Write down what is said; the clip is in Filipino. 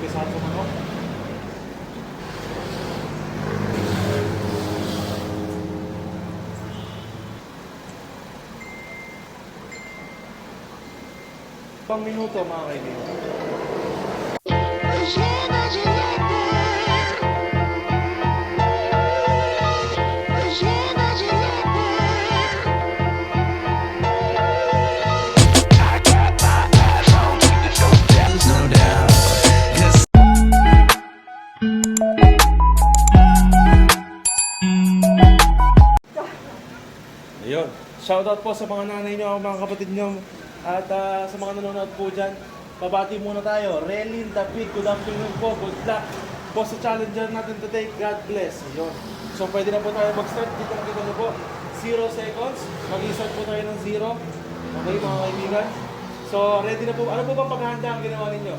Umpisa sa manok. Pang minuto mga kaibigan. Ayun. Shoutout po sa mga nanay nyo, mga kapatid nyo, at sa mga nanonood po dyan. Babati muna tayo. Relin, David, good afternoon po. Good luck po sa challenger natin today. God bless. Ayun. So pwede na po tayo mag-start. Dito nakita nyo po. 0 seconds. Mag-start po tayo ng 0. Okay mga kaibigan. So ready na po. Ano po bang paghahanda ang ginawa ninyo?